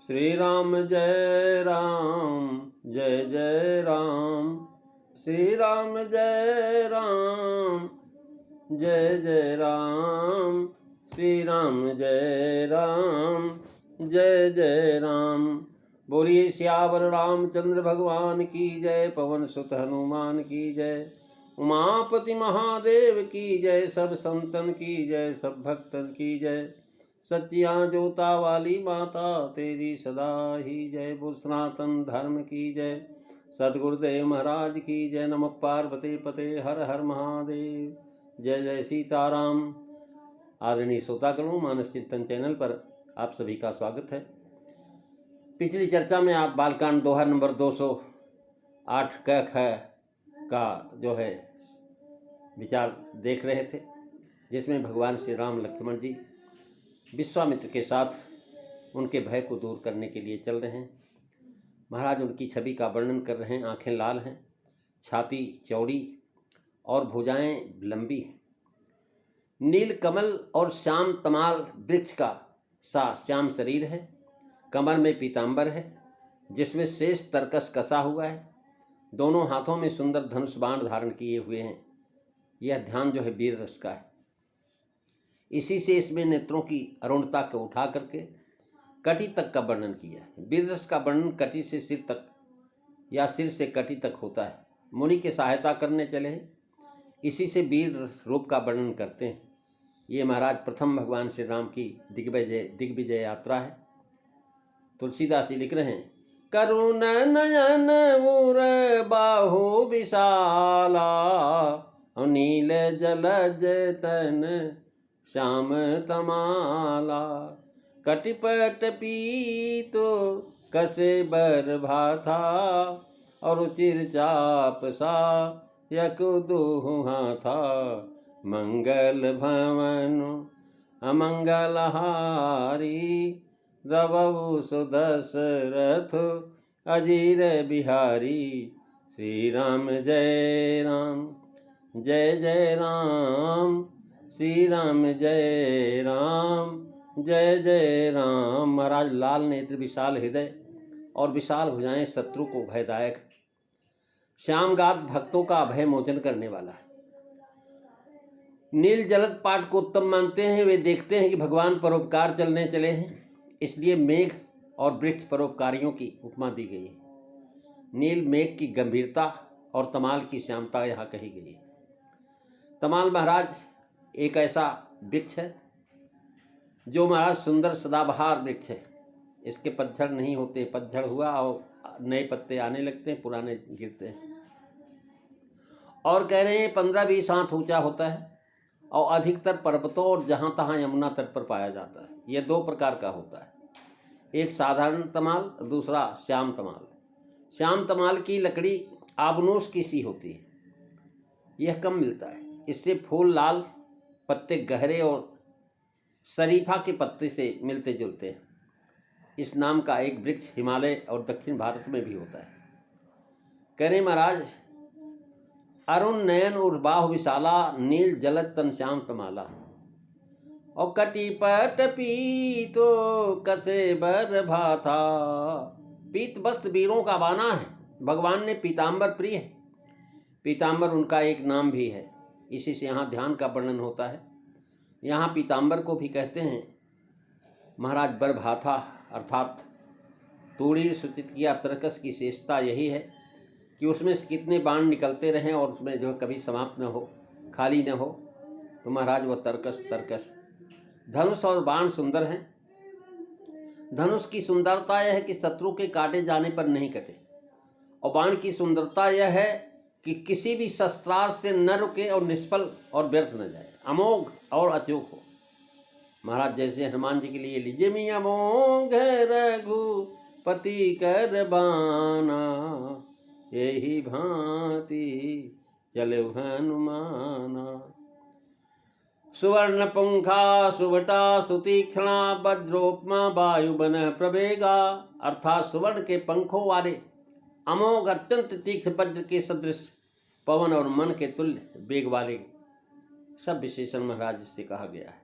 श्री राम जय राम जय जय राम। श्री राम जय राम जय जय राम। श्री राम जय राम जय जय राम। बोलिए सियावर रामचंद्र भगवान की जय। पवन सुत हनुमान की जय। उमापति महादेव की जय। सब संतन की जय, सब भक्तन की जय। सच्चियाँ जोता वाली माता तेरी सदा ही जय। बोल सनातन धर्म की जय। सदगुरुदेव महाराज की जय। नमः पार्वती पते हर हर महादेव। जय जय सीताराम। आदरणीय श्रोतागणों, मानस चिंतन चैनल पर आप सभी का स्वागत है। पिछली चर्चा में आप बालकांड दोहा नंबर 208 का जो है विचार देख रहे थे, जिसमें भगवान श्री राम लक्ष्मण जी विश्वामित्र के साथ उनके भय को दूर करने के लिए चल रहे हैं। महाराज उनकी छवि का वर्णन कर रहे हैं। आंखें लाल हैं, छाती चौड़ी और भुजाएं लंबी हैं। नील कमल और श्याम तमाल वृक्ष का सा श्याम शरीर है। कमर में पीतांबर है जिसमें शेष तरकस कसा हुआ है। दोनों हाथों में सुंदर धनुष बाण धारण किए हुए हैं। यह ध्यान जो है वीर रस का है। इसी से इसमें नेत्रों की अरुणता को उठा करके कटी तक का वर्णन किया है। वीर रस का वर्णन कटी से सिर तक या सिर से कटी तक होता है। मुनि की सहायता करने चले हैं, इसी से वीर रूप का वर्णन करते हैं। ये महाराज प्रथम भगवान श्री राम की दिग्विजय यात्रा है। तुलसीदास जी लिख रहे हैं, करुण नयन मुर बाहु विशाला, नील जलज तन श्याम तमाला, कटिपट पीतो कसे बर भाथा, और चिर चाप सा यक दुहा था, मंगल भवन अमंगल हारी, रवु सुदशरथ अजीर बिहारी। श्री राम जय राम जय जय राम। श्री राम जय राम जय जय राम। महाराज लाल नेत्र, विशाल हृदय और विशाल भुजाएं शत्रु को भयदायक। श्यामगात भक्तों का अभय मोचन करने वाला है। नील जलद पाठ को उत्तम मानते हैं। वे देखते हैं कि भगवान परोपकार चलने चले हैं, इसलिए मेघ और वृक्ष परोपकारियों की उपमा दी गई है। नील मेघ की गंभीरता और तमाल की श्यामता यहाँ कही गई है। तमाल महाराज एक ऐसा वृक्ष है जो महाराज सुंदर सदाबहार वृक्ष है। इसके पतझड़ नहीं होते। पतझड़ हुआ और नए पत्ते आने लगते हैं, पुराने गिरते हैं। और कह रहे हैं 15-20 हाथ ऊंचा होता है और अधिकतर पर्वतों और जहाँ तहाँ यमुना तट पर पाया जाता है। यह 2 प्रकार का होता है, एक साधारण तमाल, दूसरा श्याम तमाल। श्याम तमाल की लकड़ी आबनूस की सी होती है, यह कम मिलता है। इससे फूल लाल, पत्ते गहरे और शरीफा के पत्ते से मिलते जुलते हैं। इस नाम का एक वृक्ष हिमालय और दक्षिण भारत में भी होता है। कह रहे महाराज, अरुण नयन और बाहु विशाला, नील जलद तन श्याम तमाला, और कटिपट पीतो कसे बर भाथा। पीत वस्त्र वीरों का बाना है। भगवान ने पीतांबर प्रिय है। पीतांबर उनका एक नाम भी है। इसी से यहाँ ध्यान का वर्णन होता है। यहाँ पीतांबर को भी कहते हैं महाराज बरभाथा, अर्थात तूड़ी सूचित किया। तरकस की विशेषता यही है कि उसमें से कितने बाण निकलते रहें और उसमें जो कभी समाप्त न हो, खाली न हो, तो महाराज वह तरकस। धनुष और बाण सुंदर हैं। धनुष की सुंदरता यह है कि शत्रु के काटे जाने पर नहीं कटे, और बाण की सुंदरता यह है कि किसी भी शस्त्रास्त्र से न रुके और निष्फल और व्यर्थ न जाए, अमोघ और अचूक हो। महाराज जैसे हनुमान जी के लिए लीजिए, मी अमोघ रघुपति कर बाना, यही भांति चले हनुमाना। सुवर्ण पुंखा सुवटा सुतीक्ष्णा, वज्रोपमा वायु बन प्रवेगा, अर्थात सुवर्ण के पंखों वाले अमोघ अत्यंत तीक्ष्ण वज्र के सदृश, पवन और मन के तुल्य वेग वाले, सब विशेषण महाराज से कहा गया है।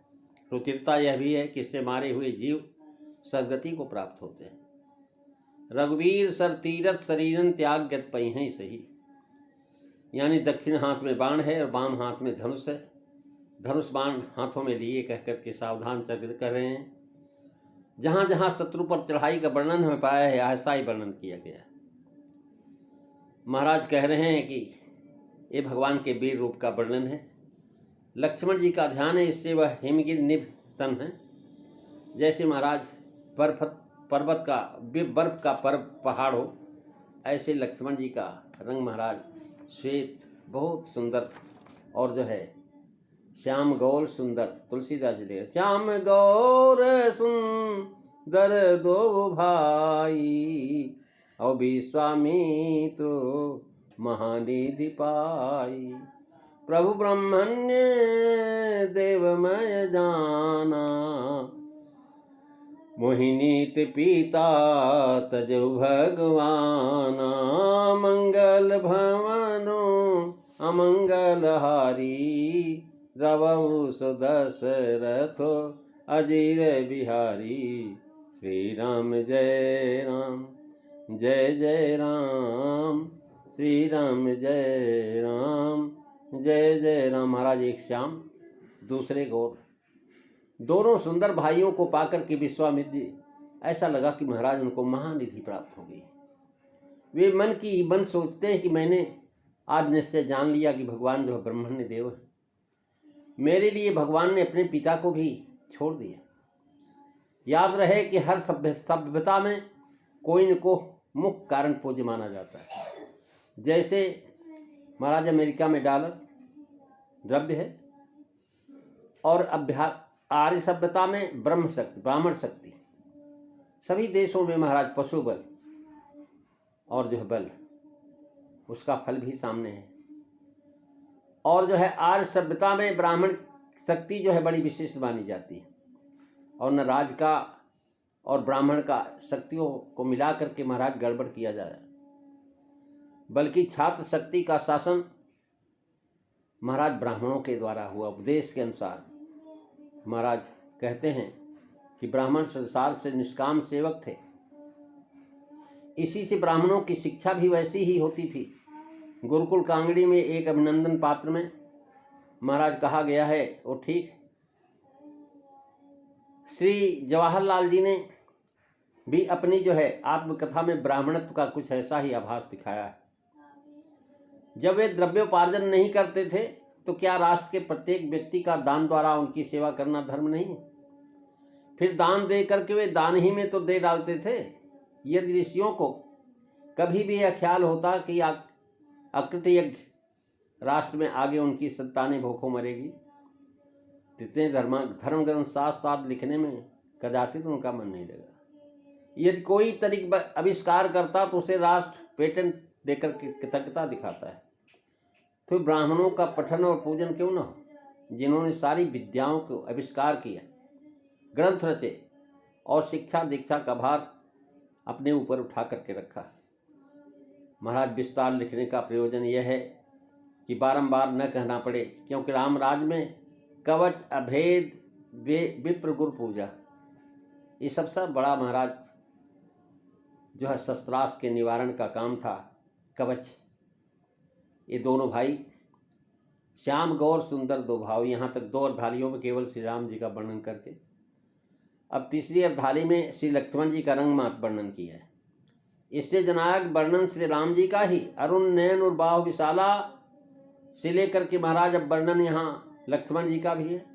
रुचिरता यह भी है कि इससे मारे हुए जीव सदगति को प्राप्त होते हैं। रघुवीर सर तीरथ शरीरन त्याग गत पई हैं सही। यानी दक्षिण हाथ में बाण है और वाम हाथ में धनुष है। धनुष बाण हाथों में लिए कह कर के सावधान चरित कर रहे हैं। जहाँ जहाँ शत्रु पर चढ़ाई का वर्णन हमें पाया है ऐसा ही वर्णन किया गया। महाराज कह रहे हैं कि ये भगवान के वीर रूप का वर्णन है। लक्ष्मण जी का ध्यान है, इससे वह हिमगिर निभ तन है। जैसे महाराज पर्वत का बर्फ का पहाड़ हो, ऐसे लक्ष्मण जी का रंग महाराज श्वेत बहुत सुंदर और जो है श्याम गौर सुंदर। तुलसीदास जी ने श्याम गौर सुंदर दो भाई और विश्वामित्र महानिधि पाई। प्रभु ब्रह्मण्य देवमय जाना मोहिनीत पीता तजु भगवाना। मंगल भवनो अमंगल हारी रवौ सुदशरथो अजीर बिहारी। श्री राम जय राम जय जय राम। श्री राम जय राम जय जय राम। महाराज एक श्याम दूसरे गौर, दोनों सुंदर भाइयों को पाकर के विश्वामित्र जी ऐसा लगा कि महाराज उनको महानिधि प्राप्त हो गई। वे मन सोचते हैं कि मैंने आज निश्चय जान लिया कि भगवान जो है ब्रह्मण्य देव है। मेरे लिए भगवान ने अपने पिता को भी छोड़ दिया। याद रहे कि हर सभ्यता में कोई न को मुख्य कारण पूज्य माना जाता है। जैसे महाराज अमेरिका में डॉलर द्रव्य है और आर्य सभ्यता में ब्राह्मण शक्ति। सभी देशों में महाराज पशु बल और जो है बल उसका फल भी सामने है। और जो है आर्य सभ्यता में ब्राह्मण शक्ति जो है बड़ी विशिष्ट मानी जाती है। और न राज का और ब्राह्मण का शक्तियों को मिला करके महाराज गड़बड़ किया जाए, बल्कि छात्र शक्ति का शासन महाराज ब्राह्मणों के द्वारा हुआ। उपदेश के अनुसार महाराज कहते हैं कि ब्राह्मण संसार से निष्काम सेवक थे, इसी से ब्राह्मणों की शिक्षा भी वैसी ही होती थी। गुरुकुल कांगड़ी में एक अभिनंदन पात्र में महाराज कहा गया है, वो ठीक श्री जवाहरलाल जी ने भी अपनी जो है आत्मकथा में ब्राह्मणत्व का कुछ ऐसा ही आभास दिखाया है। जब वे द्रव्योपार्जन नहीं करते थे तो क्या राष्ट्र के प्रत्येक व्यक्ति का दान द्वारा उनकी सेवा करना धर्म नहीं है? फिर दान दे करके वे दान ही में तो दे डालते थे। यदि ऋषियों को कभी भी यह ख्याल होता कि अकृतयज्ञ राष्ट्र में आगे उनकी संतानें भूखों मरेगी, जितने धर्म ग्रंथ शास्त्र आदि लिखने में कदाचित उनका मन नहीं लगा। यदि कोई तरीका आविष्कार करता तो उसे राष्ट्र पेटेंट देकर कृतज्ञता दिखाता है। तो ब्राह्मणों का पठन और पूजन क्यों न हो, जिन्होंने सारी विद्याओं को आविष्कार किया, ग्रंथ रचे और शिक्षा दीक्षा का भार अपने ऊपर उठा करके रखा। महाराज विस्तार लिखने का प्रयोजन यह है कि बारंबार न कहना पड़े, क्योंकि रामराज में कवच अभेद विप्र गुरु पूजा ये सबसे बड़ा महाराज जो है शस्त्रास्त्र के निवारण का काम था। कवच, ये दोनों भाई श्याम गौर सुंदर दो भाव। यहाँ तक दो अर्धालियों में केवल श्री राम जी का वर्णन करके अब तीसरी अर्धाली में श्री लक्ष्मण जी का रंगमात वर्णन किया है। इससे जनायक वर्णन श्री राम जी का ही अरुण नयन और बाहु विशाला से लेकर के महाराज अब वर्णन यहाँ लक्ष्मण जी का भी है।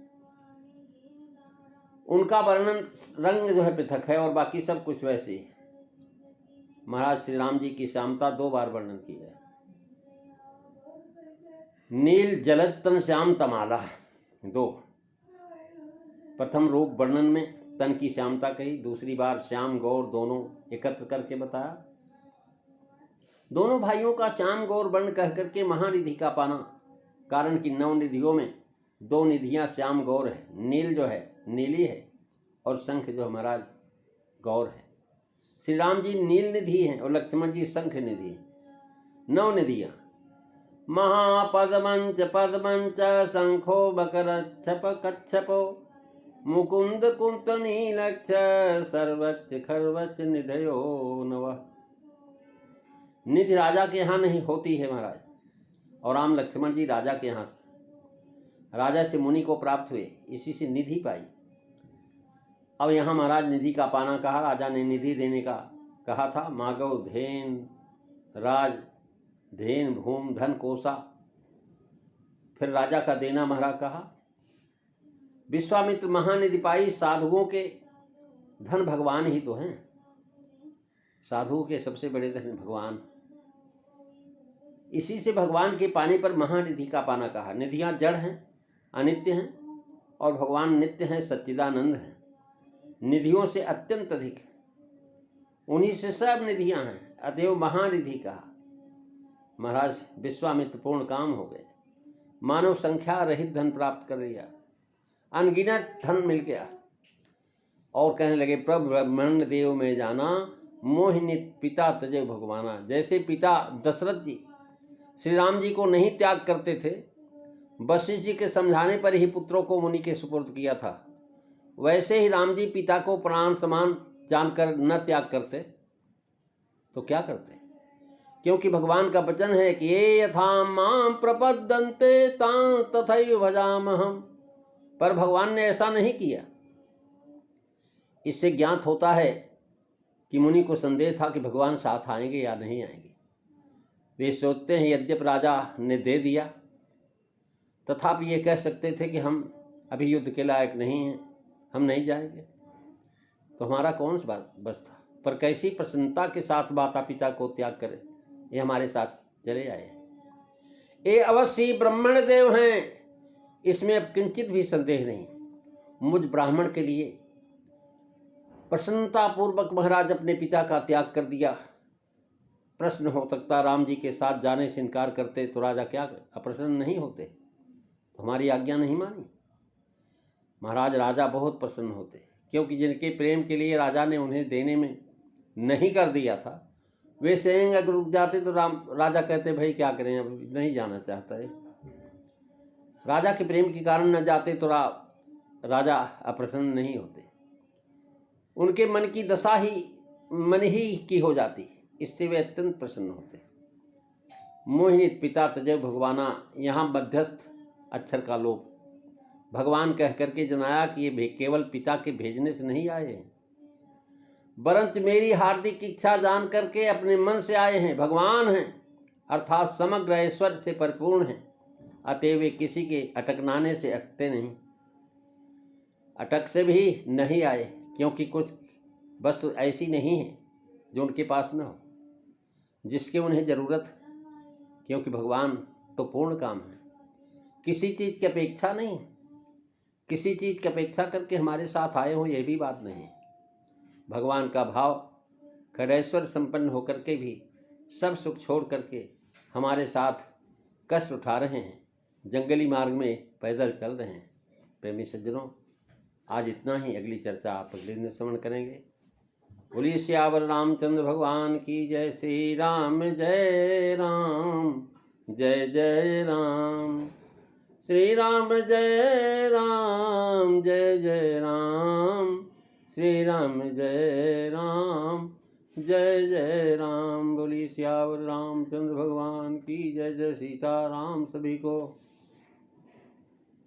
उनका वर्णन रंग जो है पृथक है और बाकी सब कुछ वैसे ही। महाराज श्री राम जी की श्यामता दो बार वर्णन किया है। नील जलद तन श्याम तमाला दो, प्रथम रूप वर्णन में तन की श्यामता कही, दूसरी बार श्याम गौर दोनों एकत्र करके बताया। दोनों भाइयों का श्याम गौर वर्ण कह करके महानिधि का पाना, कारण कि 9 निधियों में 2 निधियां श्याम गौर है। नील जो है नीली है और शंख जो महाराज गौर है। श्री राम जी नील निधि हैं और लक्ष्मण जी शंख निधि हैं। 9 निधियां महापदमंच पदमंच शंखो बकर छप कच्छपो मुकुंद कुंत नीलक्ष सर्वच्च खर्वच्च निधयो नवः। निधि राजा के यहाँ नहीं होती है महाराज, और राम लक्ष्मण जी राजा के यहाँ राजा से मुनि को प्राप्त हुए, इसी से निधि पाई। अब यहाँ महाराज निधि का पाना कहा, राजा ने निधि देने का कहा था। मागव धेन राज धेन भूम धन कोसा, फिर राजा का देना महाराज कहा। विश्वामित्र महानिधि पाई, साधुओं के धन भगवान ही तो हैं, साधुओं के सबसे बड़े धन भगवान। इसी से भगवान के पाने पर महानिधि का पाना कहा। निधियां जड़ हैं, अनित्य हैं, और भगवान नित्य हैं, सच्चिदानंद हैं। निधियों से अत्यंत अधिक, उन्हीं से सब निधियां हैं, अतएव महानिधि कहा। महाराज विश्वामित्र पूर्ण काम हो गए, मानव संख्या रहित धन प्राप्त कर लिया, अनगिनत धन मिल गया, और कहने लगे प्रभु ब्रह्मांड देव में जाना, मोहिनित पिता तजे भगवाना। जैसे पिता दशरथ जी श्री राम जी को नहीं त्याग करते थे, वशिष्ठ जी के समझाने पर ही पुत्रों को मुनि के सुपुर्द किया था, वैसे ही राम जी पिता को प्राण समान जानकर न त्याग करते तो क्या करते? क्योंकि भगवान का वचन है कि ये यथा मां प्रपद्यन्ते तां तथैव भजामहम्। पर भगवान ने ऐसा नहीं किया। इससे ज्ञात होता है कि मुनि को संदेह था कि भगवान साथ आएंगे या नहीं आएंगे। वे सोचते हैं यद्यप राजा ने दे दिया, तथापि ये कह सकते थे कि हम अभी युद्ध के लायक नहीं हैं, हम नहीं जाएंगे, तो हमारा कौन सा बस था। पर कैसी प्रसन्नता के साथ माता पिता को त्याग करे, ये हमारे साथ चले आए। ये अवश्य ब्राह्मण देव हैं, इसमें अब किंचित भी संदेह नहीं। मुझ ब्राह्मण के लिए प्रसन्नता पूर्वक महाराज अपने पिता का त्याग कर दिया। प्रश्न हो सकता राम जी के साथ जाने से इनकार करते तो राजा क्या अप्रसन्न नहीं होते, हमारी आज्ञा नहीं मानी। महाराज राजा बहुत प्रसन्न होते, क्योंकि जिनके प्रेम के लिए राजा ने उन्हें देने में नहीं कर दिया था, वे स्वयं अगर रुक जाते तो राजा कहते भाई क्या करें, अब नहीं जाना चाहता है। राजा के प्रेम के कारण न जाते तो राजा अप्रसन्न नहीं होते, उनके मन की दशा ही मन ही की हो जाती, इससे वे अत्यंत प्रसन्न होते। मोहिनित पिता तजय भगवाना, यहाँ मध्यस्थ अक्षर का लोप भगवान कह करके जनाया कि ये केवल पिता के भेजने से नहीं आए हैं, वरंच मेरी हार्दिक इच्छा जान करके अपने मन से आए हैं। भगवान हैं अर्थात समग्र ऐश्वर्य से परिपूर्ण हैं, अतएव वे किसी के अटकनाने से अटकते नहीं, अटक से भी नहीं आए, क्योंकि कुछ वस्तु ऐसी नहीं है जो उनके पास न हो, जिसके उन्हें जरूरत, क्योंकि भगवान तो पूर्ण काम है, किसी चीज़ की अपेक्षा नहीं, किसी चीज़ की अपेक्षा करके हमारे साथ आए हो यह भी बात नहीं है। भगवान का भाव खड़ेश्वर संपन्न होकर के भी सब सुख छोड़ करके हमारे साथ कष्ट उठा रहे हैं, जंगली मार्ग में पैदल चल रहे हैं। प्रेमी सज्जनों, आज इतना ही, अगली चर्चा आप अगले दिन श्रवण करेंगे। बोलिए सियावर रामचंद्र भगवान की जय। श्री राम जय राम, जय जय राम। श्री राम जय राम, जय जय राम। श्री राम जय राम, जय जय राम। बोलिए सियावर रामचंद्र भगवान की जय। जय सीताराम। सभी को